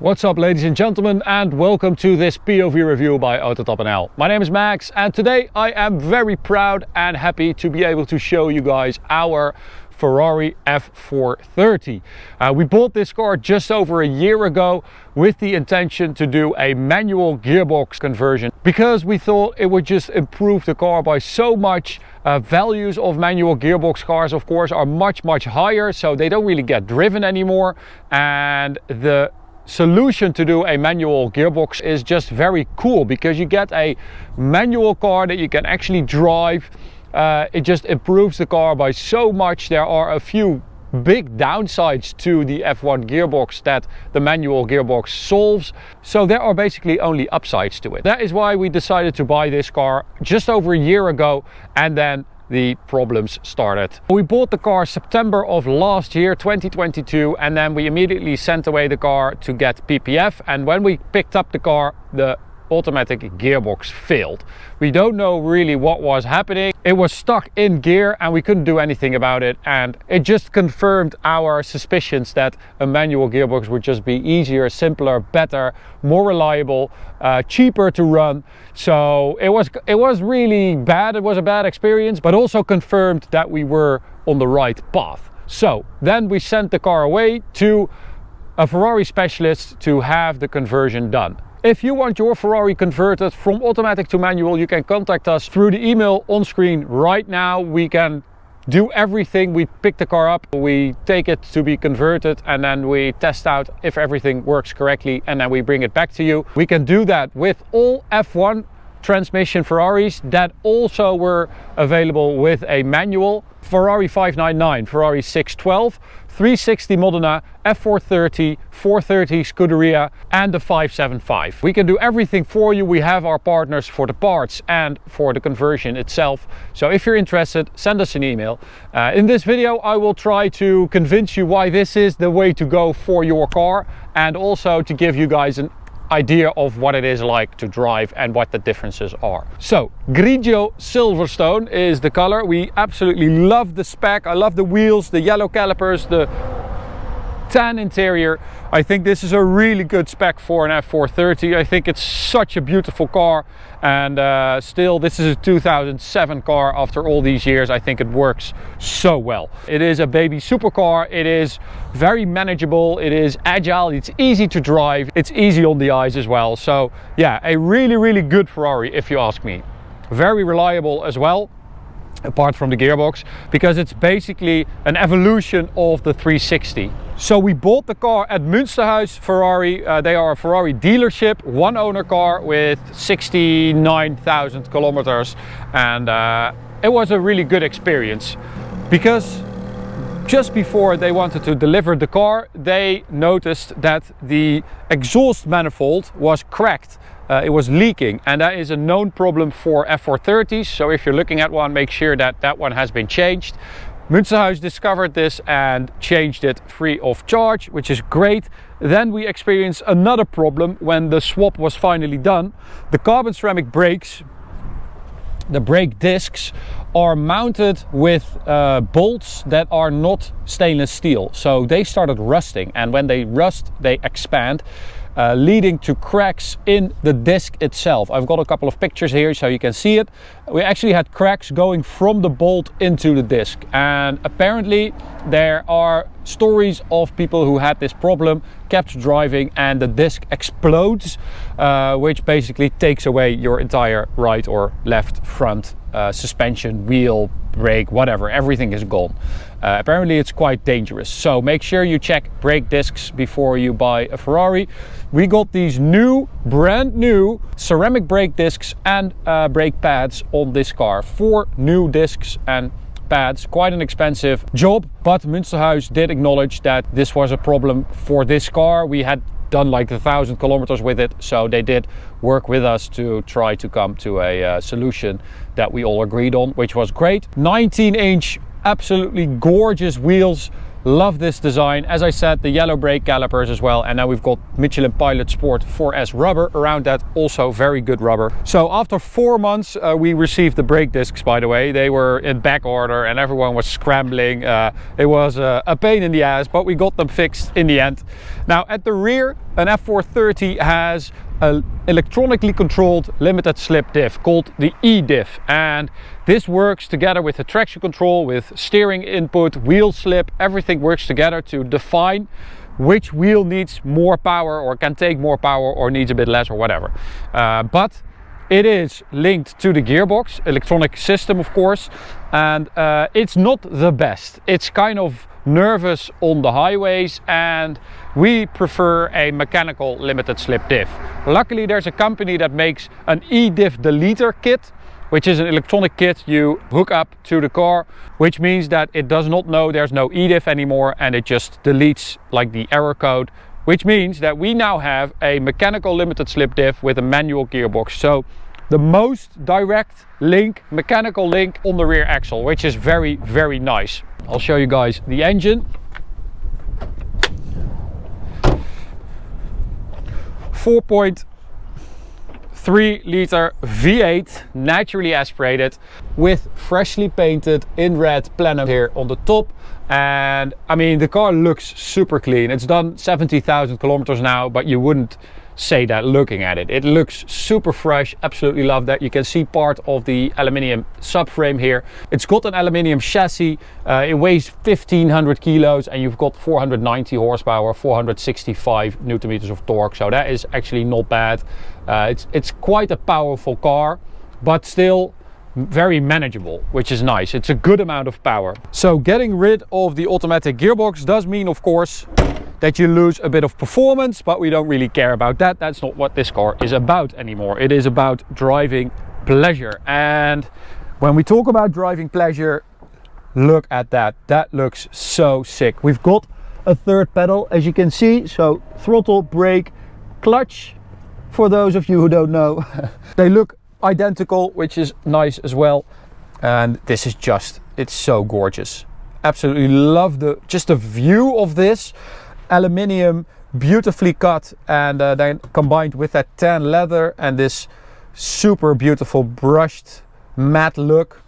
What's up, ladies and gentlemen, and welcome to this POV review by Autobahn. My name is Max, and today I am very proud and happy to be able to show you guys our Ferrari F430. We bought this car just over a year ago with the intention to do a manual gearbox conversion because we thought it would just improve the car by so much. Values of manual gearbox cars, of course, are much higher, so they don't really get driven anymore, and the solution to do a manual gearbox is just very cool because you get a manual car that you can actually drive. It just improves the car by so much. There are a few big downsides to the F1 gearbox that the manual gearbox solves, so there are basically only upsides to it. That is why we decided to buy this car just over a year ago, and then the problems started. We bought the car September of last year, 2022, and then we immediately sent away the car to get PPF, and when we picked up the car, the automatic gearbox failed. We don't know really what was happening. It was stuck in gear and we couldn't do anything about it, and it just confirmed our suspicions that a manual gearbox would just be easier, simpler, better, more reliable, cheaper to run. So it was really bad. It was a bad experience, but also confirmed that we were on the right path. So then we sent the car away to a Ferrari specialist to have the conversion done. If you want your Ferrari converted from automatic to manual, you can contact us through the email on screen right now. We can do everything. We pick the car up, we take it to be converted, and then we test out if everything works correctly, and then we bring it back to you. We can do that with all F1 transmission Ferraris that also were available with a manual. Ferrari 599, Ferrari 612, 360 Modena, F430, 430 Scuderia, and the 575. We can do everything for you. We have our partners for the parts and for the conversion itself. So if you're interested, send us an email. In this video, I will try to convince you why this is the way to go for your car, and also to give you guys an idea of what it is like to drive and what the differences are. So grigio silverstone is the color. We absolutely love the spec. I love the wheels, the yellow calipers, the tan interior. I think this is a really good spec for an F430. I think it's such a beautiful car, and still, this is a 2007 car. After all these years, I think it works so well. It is a baby supercar. It is very manageable, it is agile, it's easy to drive, it's easy on the eyes as well. So yeah, a really good Ferrari if you ask me. Very reliable as well, apart from the gearbox, because it's basically an evolution of the 360. So we bought the car at Münsterhuis Ferrari. They are a Ferrari dealership, one owner car with 69,000 kilometers, and it was a really good experience because just before they wanted to deliver the car, they noticed that the exhaust manifold was cracked. It was leaking, and that is a known problem for F430s. So if you're looking at one, make sure that that one has been changed. Münsterhuis discovered this and changed it free of charge, which is great. Then we experienced another problem when the swap was finally done. The carbon ceramic brakes, the brake discs, are mounted with bolts that are not stainless steel. So they started rusting, and when they rust, they expand, leading to cracks in the disc itself. I've got a couple of pictures here so you can see it. We actually had cracks going from the bolt into the disc, and apparently there are stories of people who had this problem, kept driving, and the disc explodes, which basically takes away your entire right or left front suspension, wheel, brake, whatever, everything is gone. Apparently it's quite dangerous, so make sure you check brake discs before you buy a Ferrari. We got these brand new ceramic brake discs and brake pads on this car. 4 new discs and pads, quite an expensive job, but Münsterhuis did acknowledge that this was a problem for this car. We had done like 1,000 kilometers with it, so they did work with us to try to come to a solution that we all agreed on, which was great. 19-inch, absolutely gorgeous wheels. Love this design. As I said, the yellow brake calipers as well, and now we've got Michelin Pilot Sport 4S rubber around that, also very good rubber. So after 4 months we received the brake discs, by the way. They were in back order and everyone was scrambling. It was a pain in the ass, but we got them fixed in the end. Now at the rear an F430 has an electronically controlled limited slip diff called the E-diff, and this works together with the traction control, with steering input, wheel slip. Everything works together to define which wheel needs more power or can take more power or needs a bit less or whatever. But it is linked to the gearbox electronic system, of course, and it's not the best. It's kind of nervous on the highways, and we prefer a mechanical limited slip diff. Luckily, there's a company that makes an E-diff deleter kit, which is an electronic kit you hook up to the car, which means that it does not know there's no E-diff anymore, and it just deletes like the error code, which means that we now have a mechanical limited slip diff with a manual gearbox. So the most direct link, mechanical link on the rear axle, which is very, very nice. I'll show you guys the engine. 4.3 liter V8, naturally aspirated, with freshly painted in red plenum here on the top. And I mean, the car looks super clean. It's done 70,000 kilometers now, but you wouldn't say that looking at it. It looks super fresh. Absolutely love that. You can see part of the aluminium subframe here. It's got an aluminium chassis. It weighs 1500 kilos, and you've got 490 horsepower, 465 newton meters of torque. So that is actually not bad. It's quite a powerful car, but still very manageable, which is nice. It's a good amount of power. So getting rid of the automatic gearbox does mean, of course, that you lose a bit of performance, but we don't really care about that. That's not what this car is about anymore. It is about driving pleasure. And when we talk about driving pleasure, look at that. That looks so sick. We've got a third pedal, as you can see. So throttle, brake, clutch, for those of you who don't know. They look identical, which is nice as well. And this is just, it's so gorgeous. Absolutely love just the view of this. Aluminium, beautifully cut, and then combined with that tan leather and this super beautiful brushed matte look.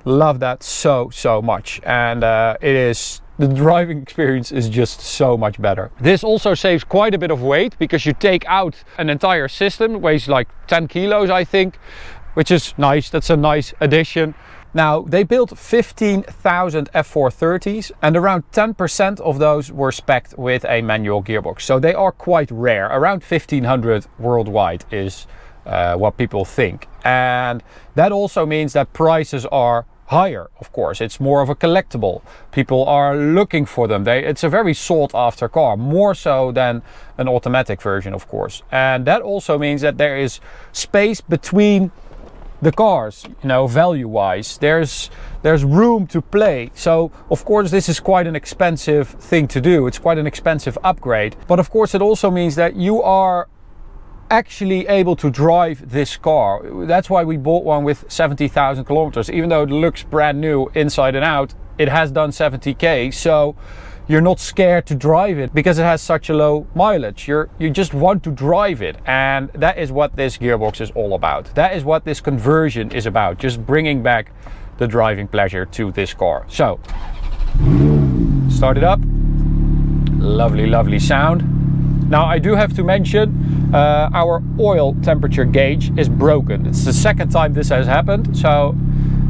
Love that so much, and the driving experience is just so much better. This also saves quite a bit of weight because you take out an entire system. It weighs like 10 kilos, I think, which is nice. That's a nice addition. Now, they built 15,000 F430s, and around 10% of those were spec'd with a manual gearbox. So they are quite rare. Around 1,500 worldwide is what people think. And that also means that prices are higher, of course. It's more of a collectible. People are looking for them. It's a very sought after car, more so than an automatic version, of course. And that also means that there is space between the cars, you know, value wise. There's room to play. So of course this is quite an expensive thing to do. It's quite an expensive upgrade, but of course it also means that you are actually able to drive this car. That's why we bought one with 70,000 kilometers. Even though it looks brand new inside and out, it has done 70k. So you're not scared to drive it because it has such a low mileage. You just want to drive it, and that is what this gearbox is all about. That is what this conversion is about, just bringing back the driving pleasure to this car. So start it up. Lovely, lovely sound. Now I do have to mention our oil temperature gauge is broken. It's the second time this has happened. So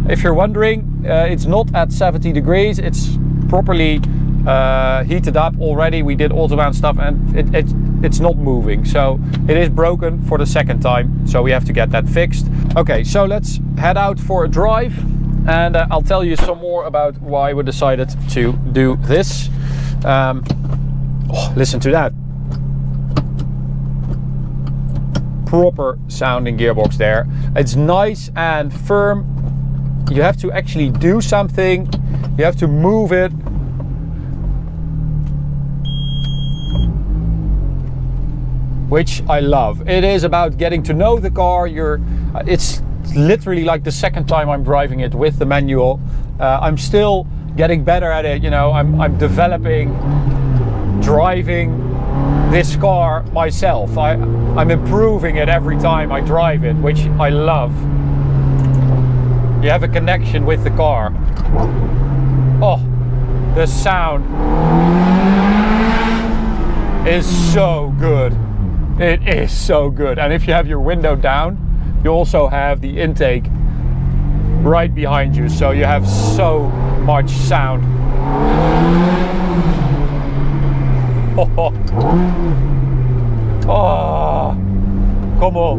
if you're wondering, it's not at 70 degrees. It's properly heated up already. We did Autobahn stuff, and it's not moving, so it is broken for the second time, so we have to get that fixed. Okay, so let's head out for a drive, and I'll tell you some more about why we decided to do this. Listen to that proper sounding gearbox there. It's nice and firm. You have to actually do something, you have to move it. Which I love. It is about getting to know the car. It's literally like the second time I'm driving it with the manual. I'm still getting better at it. You know, I'm developing driving this car myself. I'm improving it every time I drive it, which I love. You have a connection with the car. Oh, the sound. is so good. It is so good. And if you have your window down, you also have the intake right behind you, so you have so much sound. Oh, oh, come on.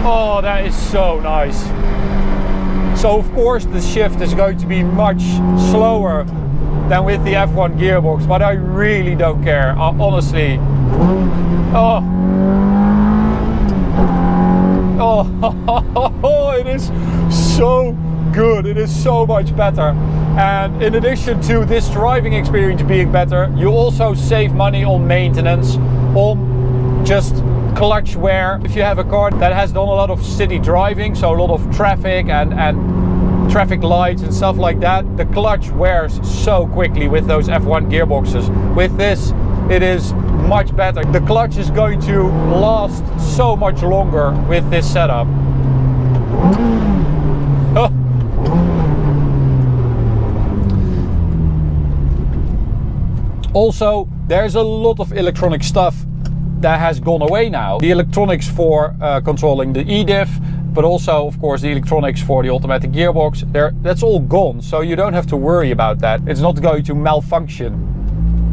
Oh, that is so nice. So of course the shift is going to be much slower than with the F1 gearbox, but I really don't care, honestly. Oh. Oh, it is so good. It is so much better. And in addition to this driving experience being better, you also save money on maintenance, on just clutch wear. If you have a car that has done a lot of city driving, so a lot of traffic and traffic lights and stuff like that, the clutch wears so quickly with those F1 gearboxes. With this, it is much better. The clutch is going to last so much longer with this setup. Oh. Also, there's a lot of electronic stuff that has gone away now. The electronics for controlling the e-diff, but also of course the electronics for the automatic gearbox, that's all gone, so you don't have to worry about that. It's not going to malfunction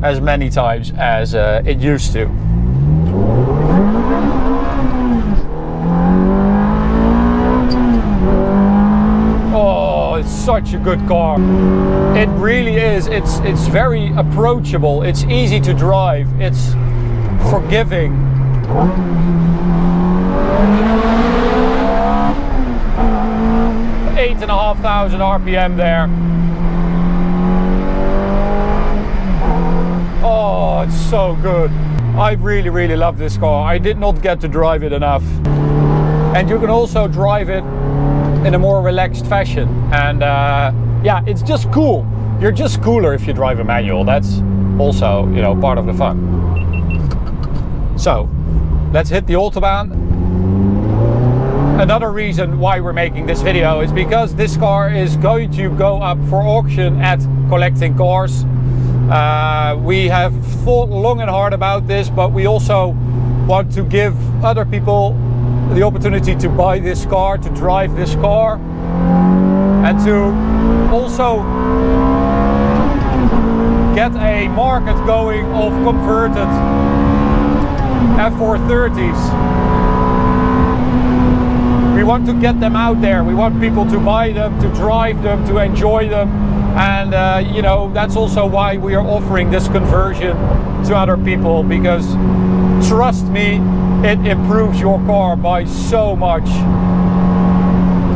as many times as it used to. Oh, it's such a good car. It really is. It's very approachable. It's easy to drive. It's forgiving. 8,500 RPM there. Oh, it's so good. I really love this car. I did not get to drive it enough. And you can also drive it in a more relaxed fashion. And yeah, it's just cool. You're just cooler if you drive a manual. That's also, you know, part of the fun. So, let's hit the Autobahn. Another reason why we're making this video is because this car is going to go up for auction at Collecting Cars. We have thought long and hard about this, but we also want to give other people the opportunity to buy this car, to drive this car, and to also get a market going of converted F430s. We want to get them out there. We want people to buy them, to drive them, to enjoy them. And you know, that's also why we are offering this conversion to other people, because trust me, it improves your car by so much.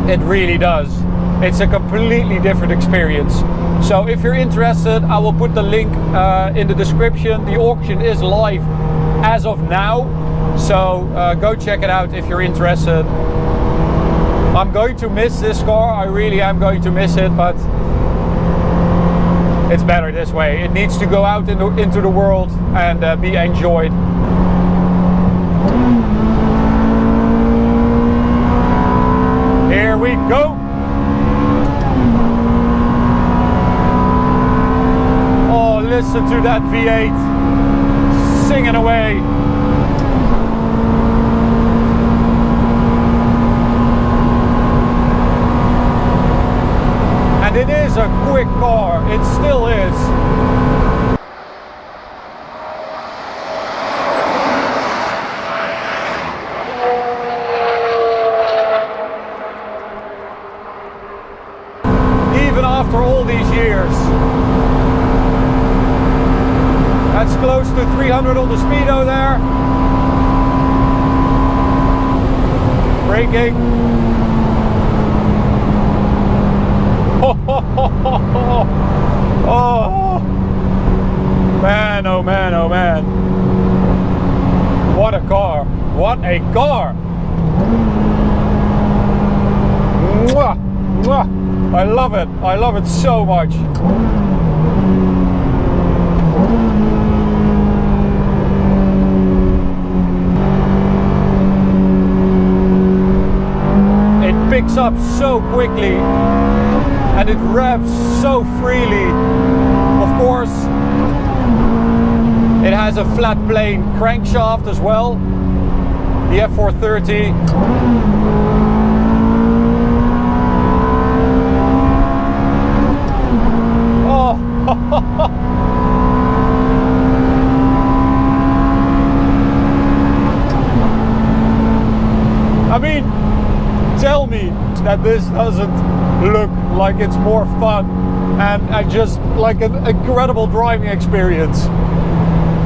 It really does. It's a completely different experience. So if you're interested, I will put the link in the description. The auction is live as of now, so go check it out if you're interested. I'm going to miss this car. I really am going to miss it, but it's better this way. It needs to go out into the world and be enjoyed. Here we go. Oh, listen to that V8 singing away. And it is a quick car, it still is. Even after all these years. That's close to 300 on the speedo there. Braking. Oh man, oh man, oh man. What a car. What a car. Mwah, mwah. I love it. I love it so much. It picks up so quickly and it revs so freely. has a flat plane crankshaft as well. The F430. Oh! I mean, tell me that this doesn't look like it's more fun and just like an incredible driving experience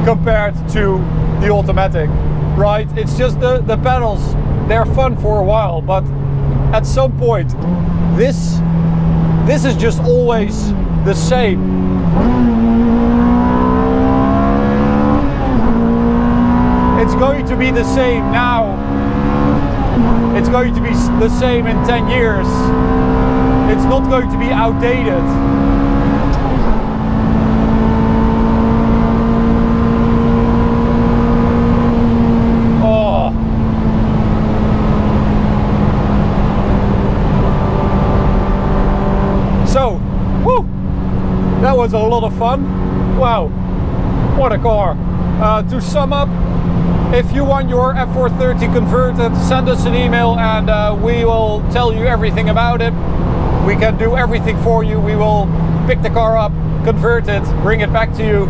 compared to the automatic, right? It's just the pedals, they're fun for a while, but at some point this is just always the same. It's going to be the same now. It's going to be the same in 10 years. It's not going to be outdated. Oh. So, woo, that was a lot of fun. Wow, what a car. To sum up, if you want your F430 converted, send us an email and we will tell you everything about it. We can do everything for you. We will pick the car up, convert it, bring it back to you.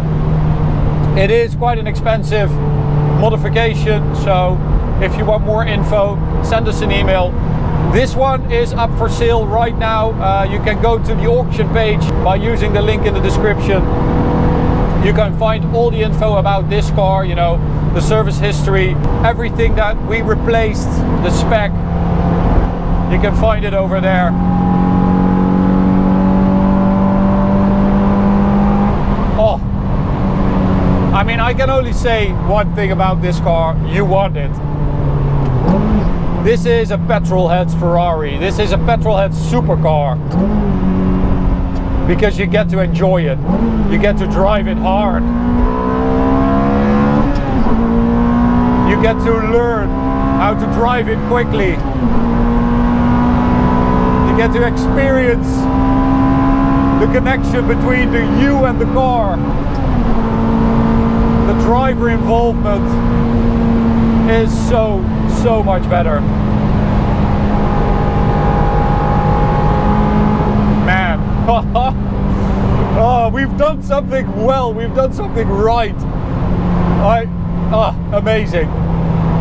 It is quite an expensive modification, so if you want more info, send us an email. This one is up for sale right now. You can go to the auction page by using the link in the description. You can find all the info about this car, you know, the service history, everything that we replaced, the spec. You can find it over there. Oh, I mean, I can only say one thing about this car: you want it. This is a petrolhead's Ferrari. This is a petrolhead's supercar. Because you get to enjoy it. You get to drive it hard. You get to learn how to drive it quickly. You get to experience the connection between the you and the car. The driver involvement is so much better. Man. Oh, we've done something well, we've done something right. Amazing.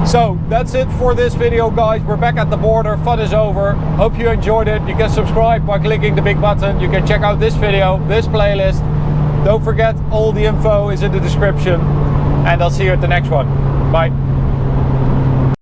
So that's it for this video, guys. We're back at the border, fun is over. Hope you enjoyed it. You can subscribe by clicking the big button. You can check out this video, this playlist. Don't forget, all the info is in the description. And I'll see you at the next one. Bye.